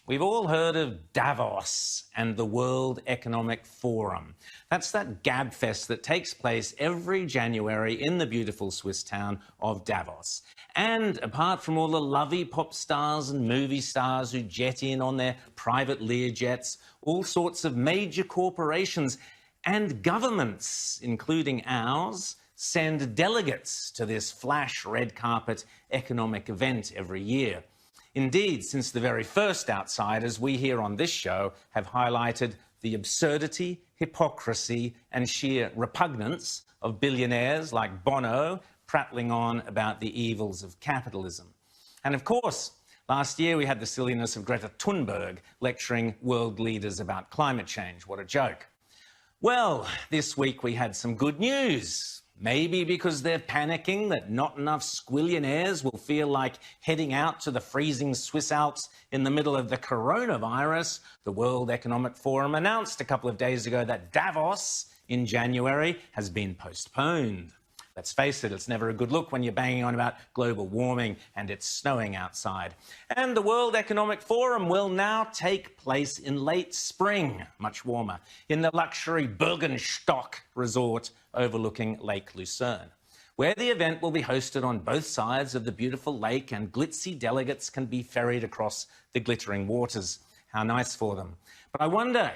We've all heard of Davos and the World Economic Forum. That's that gabfest that takes place every January in the beautiful Swiss town of Davos. And apart from all the lovely pop stars and movie stars who jet in on their private Learjets, all sorts of major corporations and governments, including ours, send delegates to this flash red carpet economic event every year. Indeed, since the very first outsiders, we here on this show have highlighted the absurdity, hypocrisy and sheer repugnance of billionaires like Bono prattling on about the evils of capitalism. And of course, last year we had the silliness of Greta Thunberg lecturing world leaders about climate change. What a joke. Well, this week we had some good news. Maybe because they're panicking that not enough squillionaires will feel like heading out to the freezing Swiss Alps in the middle of the coronavirus, the World Economic Forum announced a couple of days ago that Davos in January has been postponed. Let's face it, it's never a good look when you're banging on about global warming and it's snowing outside. And the World Economic Forum will now take place in late spring, much warmer, in the luxury Bürgenstock resort overlooking Lake Lucerne, where the event will be hosted on both sides of the beautiful lake and glitzy delegates can be ferried across the glittering waters. How nice for them. But I wonder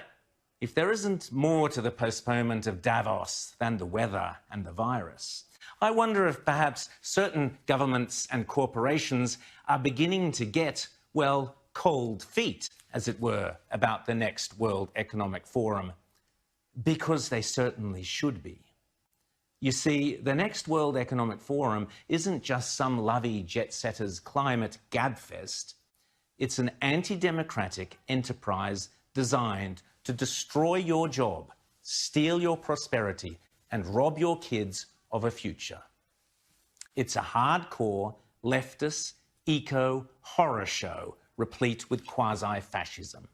if there isn't more to the postponement of Davos than the weather and the virus. I wonder if perhaps certain governments and corporations are beginning to get, well, cold feet, as it were, about the next World Economic Forum, because they certainly should be. You see, the next World Economic Forum isn't just some lovey jet-setters climate gabfest. It's an anti-democratic enterprise designed to destroy your job, steal your prosperity, and rob your kids of a future. It's a hardcore, leftist, eco-horror show replete with quasi-fascism.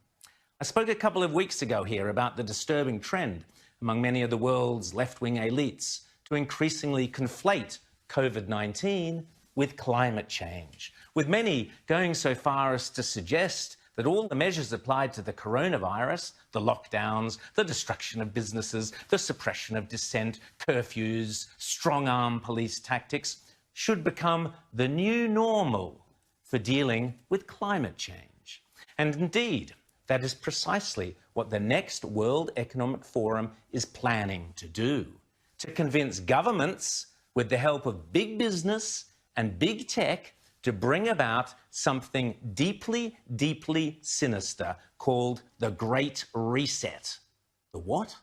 I spoke a couple of weeks ago here about the disturbing trend among many of the world's left-wing elites to increasingly conflate COVID-19 with climate change, with many going so far as to suggest that all the measures applied to the coronavirus, the lockdowns, the destruction of businesses, the suppression of dissent, curfews, strong-arm police tactics, should become the new normal for dealing with climate change. And indeed, that is precisely what the next World Economic Forum is planning to do, to convince governments, with the help of big business and big tech, to bring about something deeply, deeply sinister called the Great Reset. The what?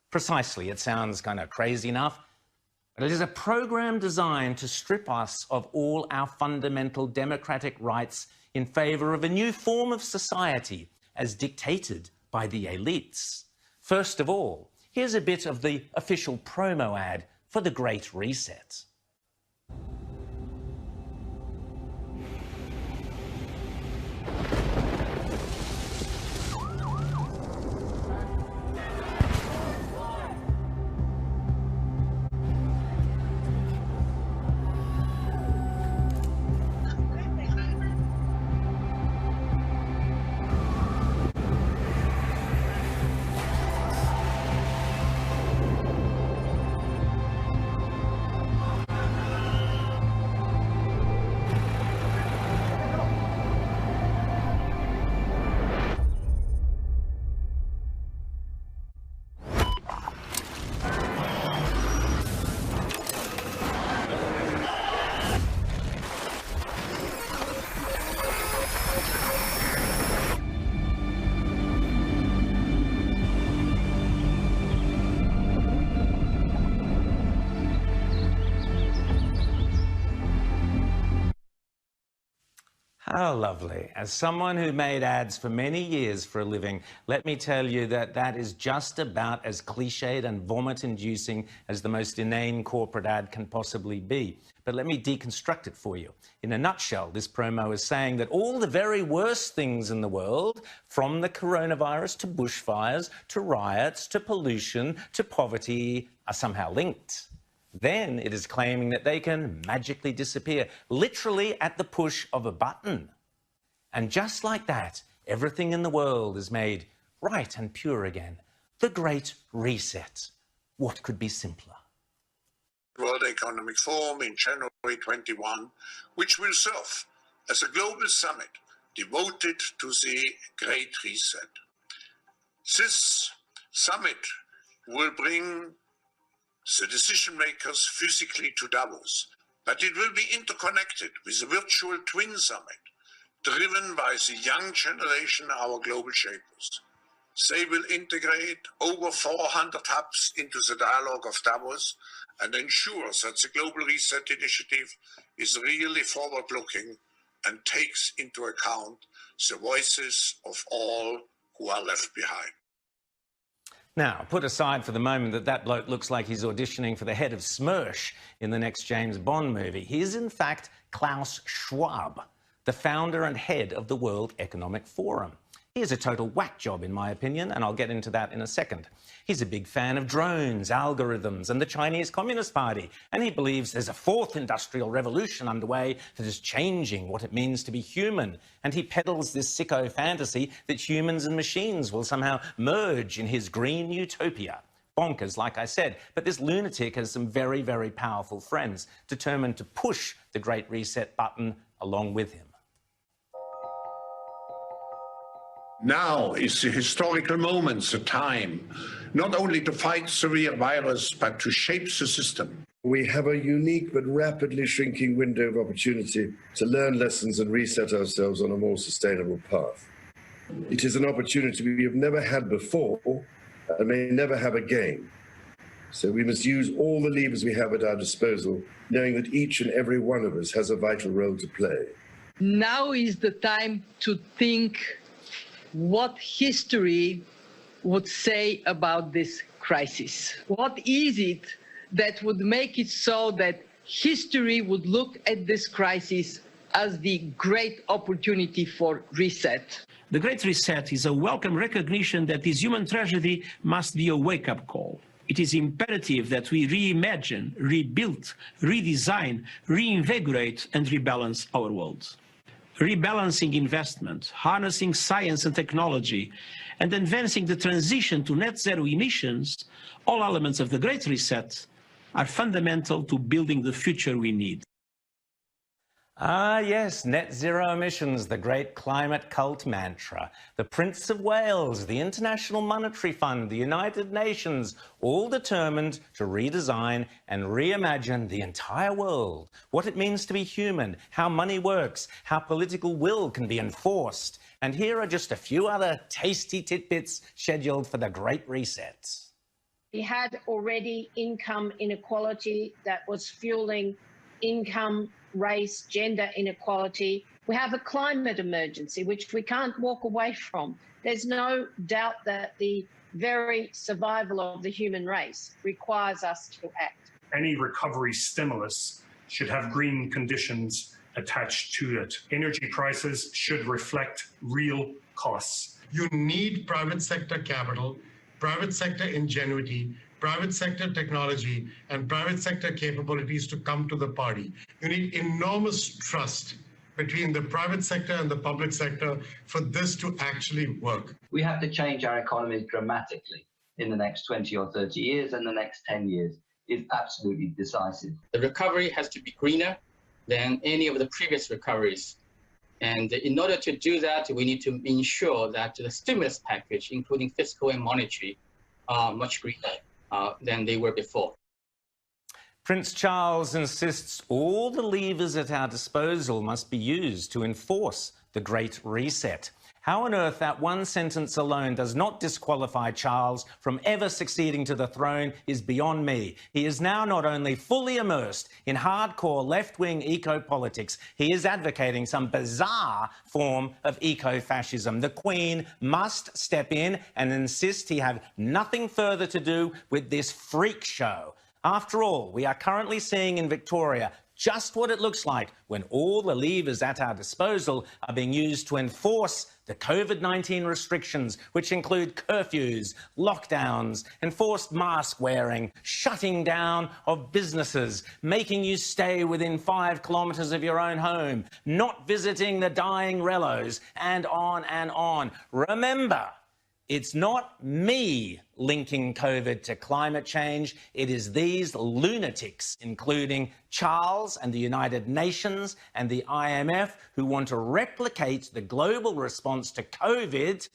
Precisely, it sounds kind of crazy enough, but it is a program designed to strip us of all our fundamental democratic rights in favour of a new form of society as dictated by the elites. First of all, here's a bit of the official promo ad for the Great Reset. How lovely. As someone who made ads for many years for a living, let me tell you that that is just about as cliched and vomit-inducing as the most inane corporate ad can possibly be. But let me deconstruct it for you. In a nutshell, this promo is saying that all the very worst things in the world, from the coronavirus to bushfires, to riots, to pollution, to poverty, are somehow linked. Then it is claiming that they can magically disappear, literally at the push of a button. And just like that, Everything in the world is made right and pure again. The Great Reset. What could be simpler? World Economic Forum in January 21, which will serve as a global summit devoted to the Great Reset. This summit will bring the decision makers physically to Davos, but it will be interconnected with a virtual twin summit driven by the young generation, our global shapers. They will integrate over 400 hubs into the dialogue of Davos and ensure that the Global Reset Initiative is really forward-looking and takes into account the voices of all who are left behind. Now, put aside for the moment that that bloke looks like he's auditioning for the head of Smersh in the next James Bond movie. He is, in fact, Klaus Schwab, the founder and head of the World Economic Forum. He is a total whack job, in my opinion, and I'll get into that in a second. He's a big fan of drones, algorithms, and the Chinese Communist Party, and he believes there's a fourth industrial revolution underway that is changing what it means to be human. And he peddles this sicko fantasy that humans and machines will somehow merge in his green utopia. Bonkers, like I said, but this lunatic has some very, very powerful friends determined to push the Great Reset button along with him. Now is the historical moment, the time, not only to fight the real virus, but to shape the system. We have a unique but rapidly shrinking window of opportunity to learn lessons and reset ourselves on a more sustainable path. It is an opportunity we have never had before and may never have again. So we must use all the levers we have at our disposal, knowing that each and every one of us has a vital role to play. Now is the time to think what history would say about this crisis. What is it that would make it so that history would look at this crisis as the great opportunity for reset? The Great Reset is a welcome recognition that this human tragedy must be a wake-up call. It is imperative that we reimagine, rebuild, redesign, reinvigorate and rebalance our world. Rebalancing investment, harnessing science and technology, and advancing the transition to net zero emissions, all elements of the Great Reset, are fundamental to building the future we need. Ah, yes, net zero emissions, the great climate cult mantra. The Prince of Wales, the International Monetary Fund, the United Nations, all determined to redesign and reimagine the entire world. What it means to be human, how money works, how political will can be enforced. And here are just a few other tasty tidbits scheduled for the Great Reset. We had already income inequality that was fueling income, race, gender inequality. We have a climate emergency, which we can't walk away from. There's no doubt that the very survival of the human race requires us to act. Any recovery stimulus should have green conditions attached to it. Energy prices should reflect real costs. You need private sector capital, private sector ingenuity, private sector technology, and private sector capabilities to come to the party. You need enormous trust between the private sector and the public sector for this to actually work. We have to change our economies dramatically in the next 20 or 30 years, and the next 10 years is absolutely decisive. The recovery has to be greener than any of the previous recoveries. And in order to do that, we need to ensure that the stimulus package, including fiscal and monetary, are much greener than they were before. Prince Charles insists all the levers at our disposal must be used to enforce the Great Reset. How on earth that one sentence alone does not disqualify Charles from ever succeeding to the throne is beyond me. He is now not only fully immersed in hardcore left-wing eco-politics, he is advocating some bizarre form of eco-fascism. The Queen must step in and insist he have nothing further to do with this freak show. After all, we are currently seeing in Victoria just what it looks like when all the levers at our disposal are being used to enforce the COVID-19 restrictions, which include curfews, lockdowns, enforced mask wearing, shutting down of businesses, making you stay within 5 kilometres of your own home, not visiting the dying relos, and on and on. Remember, it's not me linking COVID to climate change. It is these lunatics, including Charles and the United Nations and the IMF, who want to replicate the global response to COVID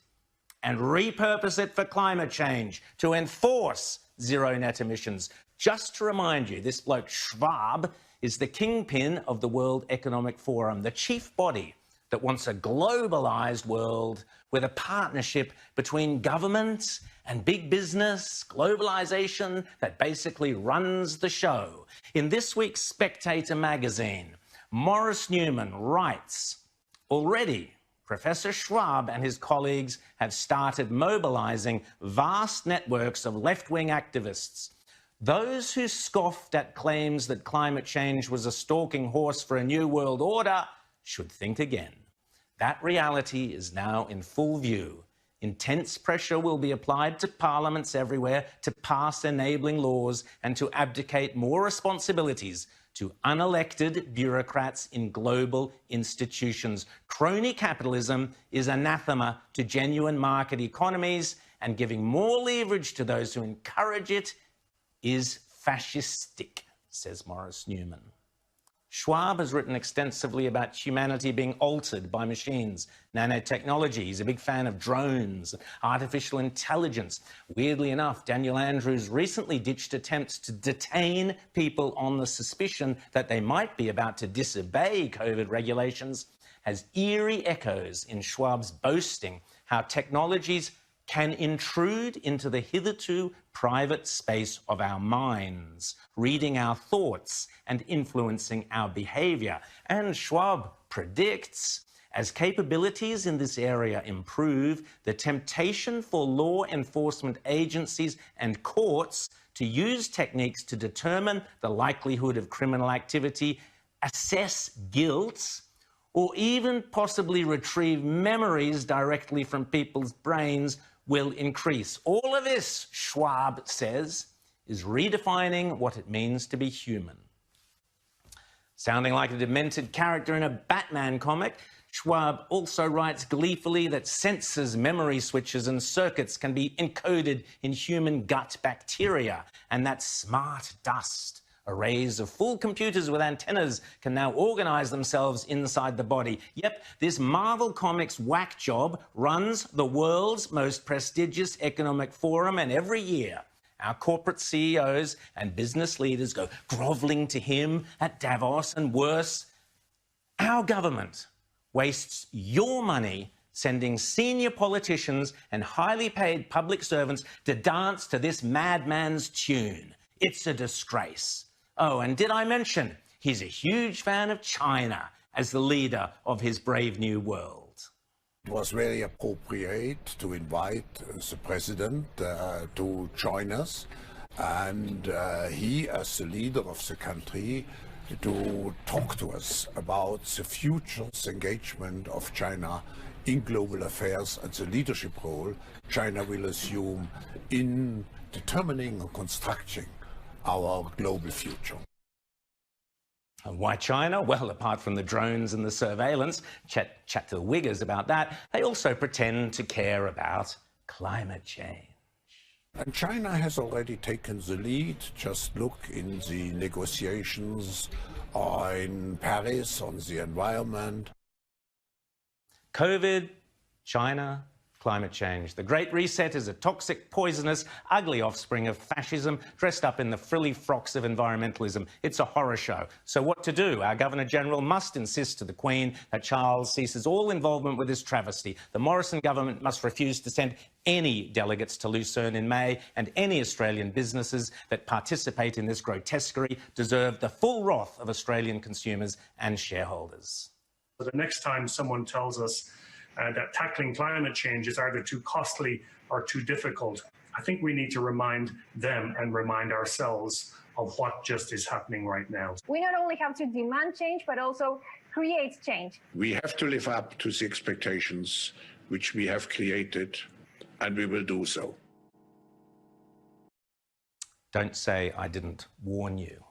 and repurpose it for climate change, to enforce zero net emissions. Just to remind you, this bloke Schwab is the kingpin of the World Economic Forum, the chief body that wants a globalised world with a partnership between governments and big business, globalisation that basically runs the show. In this week's Spectator magazine, Maurice Newman writes, already Professor Schwab and his colleagues have started mobilising vast networks of left-wing activists. Those who scoffed at claims that climate change was a stalking horse for a new world order should think again. That reality is now in full view. Intense pressure will be applied to parliaments everywhere to pass enabling laws and to abdicate more responsibilities to unelected bureaucrats in global institutions. Crony capitalism is anathema to genuine market economies, and giving more leverage to those who encourage it is fascistic, says Maurice Newman. Schwab has written extensively about humanity being altered by machines, nanotechnology. He's a big fan of drones, artificial intelligence. Weirdly enough, Daniel Andrews recently ditched attempts to detain people on the suspicion that they might be about to disobey COVID regulations, has eerie echoes in Schwab's boasting how technologies can intrude into the hitherto private space of our minds, reading our thoughts and influencing our behaviour. And Schwab predicts, as capabilities in this area improve, the temptation for law enforcement agencies and courts to use techniques to determine the likelihood of criminal activity, assess guilt, or even possibly retrieve memories directly from people's brains will increase. All of this, Schwab says, is redefining what it means to be human. Sounding like a demented character in a Batman comic, Schwab also writes gleefully that sensors, memory switches and circuits can be encoded in human gut bacteria, and that smart dust, arrays of full computers with antennas, can now organise themselves inside the body. Yep, this Marvel Comics whack job runs the world's most prestigious economic forum, and every year our corporate CEOs and business leaders go grovelling to him at Davos, and worse, our government wastes your money sending senior politicians and highly paid public servants to dance to this madman's tune. It's a disgrace. Oh, and did I mention he's a huge fan of China as the leader of his brave new world? It was very appropriate to invite the president to join us, and he, as the leader of the country, to talk to us about the future's engagement of China in global affairs and the leadership role China will assume in determining and constructing our global future. And why China? Well, apart from the drones and the surveillance, chat to the Wiggers about that, they also pretend to care about climate change. And China has already taken the lead. Just look in the negotiations in Paris on the environment. COVID, China, climate change. The Great Reset is a toxic, poisonous, ugly offspring of fascism dressed up in the frilly frocks of environmentalism. It's a horror show. So what to do? Our Governor-General must insist to the Queen that Charles ceases all involvement with this travesty. The Morrison government must refuse to send any delegates to Lucerne in May, and any Australian businesses that participate in this grotesquerie deserve the full wrath of Australian consumers and shareholders. The next time someone tells us that tackling climate change is either too costly or too difficult, I think we need to remind them and remind ourselves of what just is happening right now. We not only have to demand change, but also create change. We have to live up to the expectations which we have created, and we will do so. Don't say I didn't warn you.